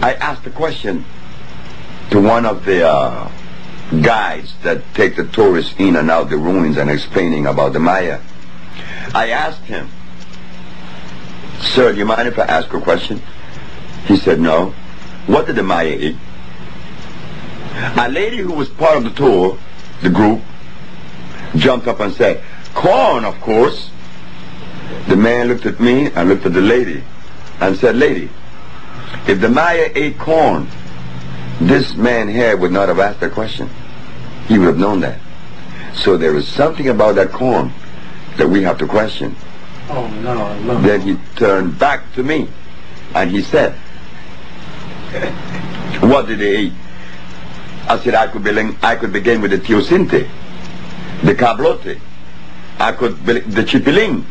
I asked a question to one of the guides that take the tourists in and out the ruins and explaining about the Maya. I asked him, "Sir, do you mind if I ask a question?" He said, "No." "What did the Maya eat?" A lady who was part of the tour, the group, jumped up and said, "Corn, of course." The man looked at me and looked at the lady and said, "Lady, if the Maya ate corn, this man here would not have asked that question. He would have known that. So there is something about that corn that we have to question." Oh, no. Then he turned back to me and he said, "What did they eat?" I said, I could begin with the teosinte, the cablote, the chipiling.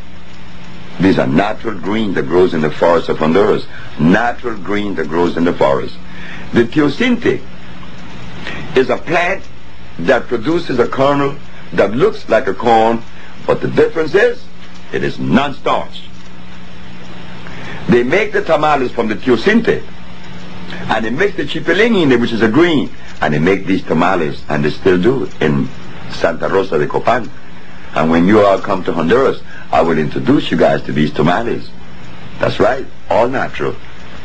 These are natural green that grows in the forest of Honduras. Natural green that grows in the forest. The teosinte is a plant that produces a kernel that looks like a corn, but the difference is it is non-starch. They make the tamales from the teosinte, and they mix the chipiling in it, which is a green, and they make these tamales, and they still do it in Santa Rosa de Copan. And when you all come to Honduras, I will introduce you guys to these tamales. That's right, all natural.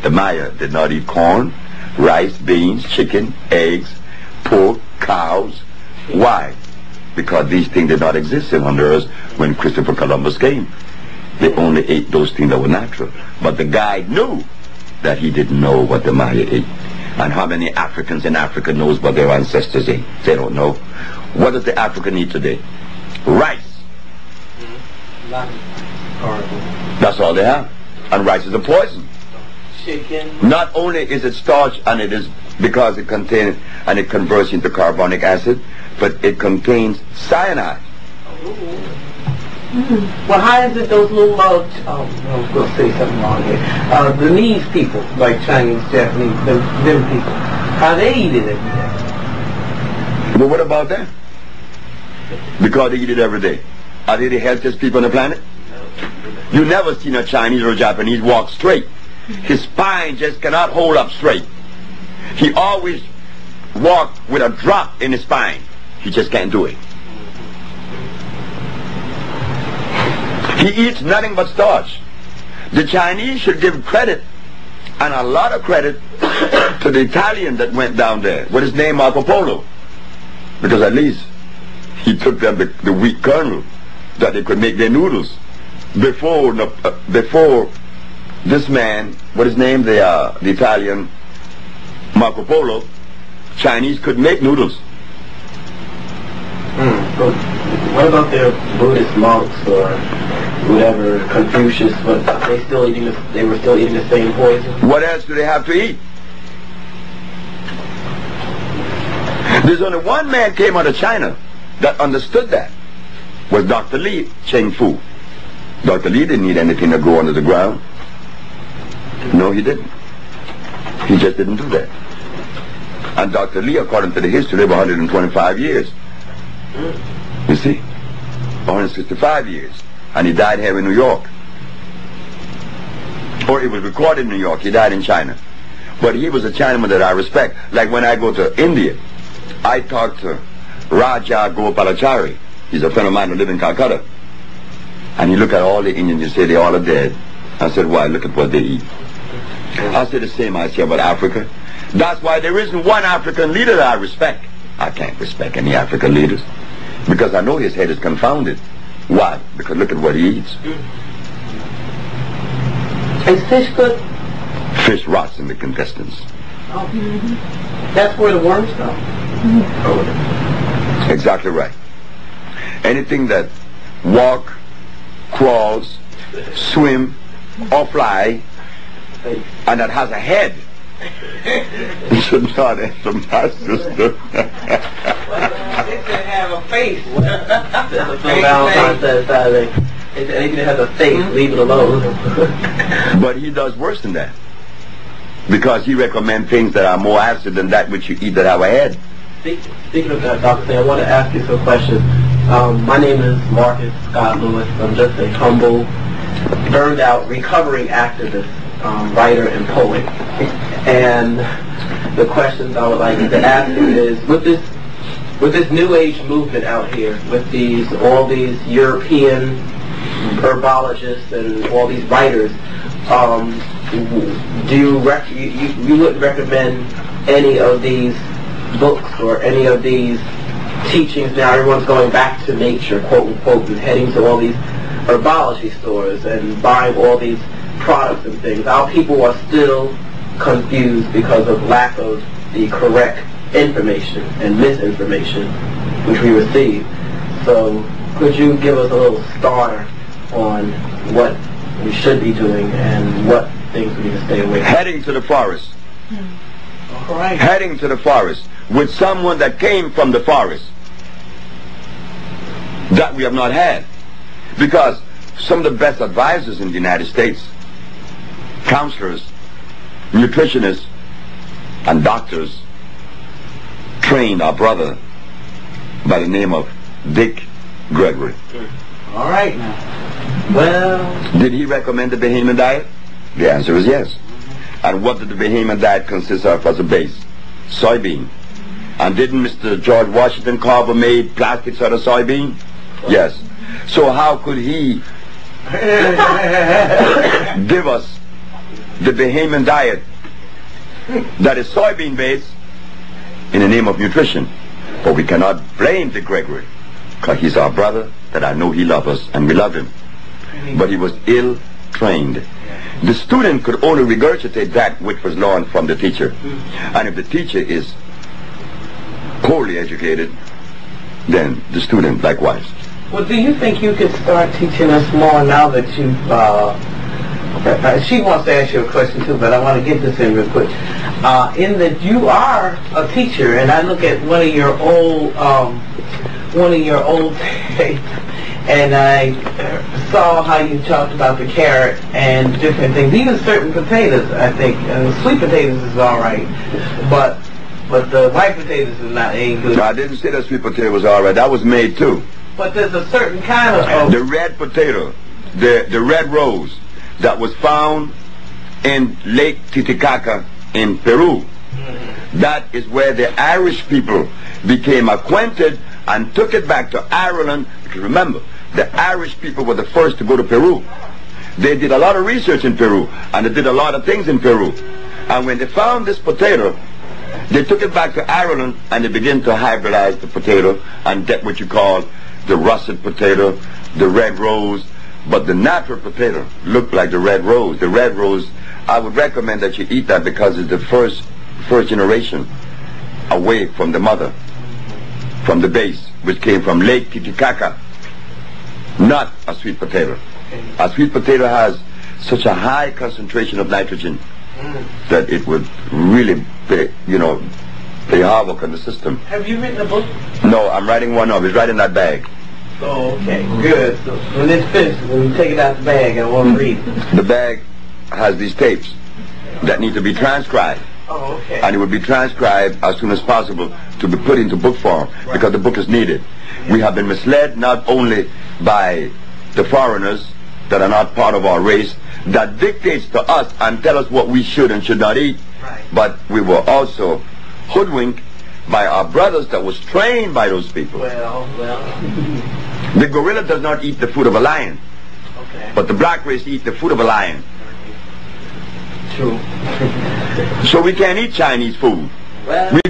The Maya did not eat corn, rice, beans, chicken, eggs, pork, cows. Why? Because these things did not exist in Honduras when Christopher Columbus came. They only ate those things that were natural. But the guide knew that he didn't know what the Maya ate. And how many Africans in Africa knows what their ancestors ate? They don't know. What does the African eat today? Rice. That's all they have. And rice is a poison. Chicken. Not only is it starch, and it is because it contains, and it converts into carbonic acid, but it contains cyanide. Well, how is it those little, I was going to say something wrong here. Burmese people, like Chinese, Japanese, them people, how they eat it every day? But what about them? Because they eat it every day. Are they the healthiest people on the planet? You never seen a Chinese or a Japanese walk straight. His spine just cannot hold up straight. He always walks with a drop in his spine. He just can't do it. He eats nothing but starch. The Chinese should give credit, and a lot of credit, to the Italian that went down there. What is his name? Marco Polo. Because at least he took them the wheat kernel that they could make their noodles. Before this man, what is his name? The Italian Marco Polo, Chinese could make noodles. But what about their Buddhist monks or whatever, Confucius? But they were still eating the same poison? What else do they have to eat? There's only one man came out of China that understood that. Was Dr. Li Cheng Fu. Dr. Li didn't eat anything that grew under the ground. No, he didn't. He just didn't do that. And Dr. Li, according to the history, lived 125 years. You see? 165 years. And he died here in New York. Or it was recorded in New York. He died in China. But he was a Chinaman that I respect. Like when I go to India, I talk to Raja Gopalachari. He's a friend of mine who lives in Calcutta. And you look at all the Indians, you say they all are dead. I said, why? Look at what they eat. I say the same I say about Africa. That's why there isn't one African leader that I respect. I can't respect any African leaders. Because I know his head is confounded. Why? Because look at what he eats. Is fish good? Fish rots in the intestines. Oh. That's where the worms go. Exactly right. Anything that walk, crawls, swim, or fly, and that has a head, should not enter my system. It should have a face. Valentine says anything that has a face, leave it alone. But he does worse than that. Because he recommends things that are more acid than that which you eat that have a head. Speaking of that, Dr. Sam, I want to ask you some questions. My name is Marcus Scott Lewis. I'm just a humble, burned out, recovering activist, writer, and poet. And the questions I would like to ask you is, with this New Age movement out here, with all these European herbologists and all these writers, do you wouldn't recommend any of these books or any of these teachings? Now everyone's going back to nature, quote unquote, and heading to all these herbology stores and buying all these products and things. Our people are still confused because of lack of the correct information and misinformation which we receive. So could you give us a little starter on what we should be doing and what things we need to stay away from? Heading to the forest. All right. Heading to the forest with someone that came from the forest. That we have not had. Because some of the best advisors in the United States, counselors, nutritionists, and doctors, trained our brother by the name of Dick Gregory. All right now. Well, did he recommend the Bahamian diet? The answer is yes. And what did the Bahamian diet consist of as a base? Soybean. And didn't Mr. George Washington Carver made plastics out of soybean? Yes. So how could he give us the Bahamian diet that is soybean based in the name of nutrition? But we cannot blame the Gregory, because he's our brother that I know he loves us and we love him. But he was ill trained. The student could only regurgitate that which was learned from the teacher. And if the teacher is poorly educated, then the student likewise. Well, do you think you could start teaching us more now that you've, she wants to ask you a question too, but I want to get this in real quick. In that you are a teacher, and I look at one of your old tapes, and I saw how you talked about the carrot and different things, even certain potatoes, I think. Sweet potatoes is all right, but the white potatoes is not ain't good. No, I didn't say that sweet potato was all right. That was made too. But there's a certain kind of... The red potato, the red rose that was found in Lake Titicaca in Peru. That is where the Irish people became acquainted and took it back to Ireland. Because remember, the Irish people were the first to go to Peru. They did a lot of research in Peru, and they did a lot of things in Peru. And when they found this potato, they took it back to Ireland, and they began to hybridize the potato and get what you call the russet potato, the red rose. But the natural potato looked like the red rose. The red rose, I would recommend that you eat that because it's the first generation away from the mother, from the base, which came from Lake Titicaca. Not a sweet potato. A sweet potato has such a high concentration of nitrogen that it would really play havoc on the system. Have you written a book? No, I'm writing one up. It's right in that bag. Oh, okay, good. So when it's finished, when you take it out the bag, I want to read it. The bag has these tapes that need to be transcribed. Oh, okay. And it would be transcribed as soon as possible to be put into book form, because the book is needed. We have been misled not only by the foreigners that are not part of our race, that dictates to us and tell us what we should and should not eat, but we were also hoodwinked by our brothers that was trained by those people. Well. The gorilla does not eat the food of a lion, but the black race eat the food of a lion. True. So we can't eat Chinese food. Well.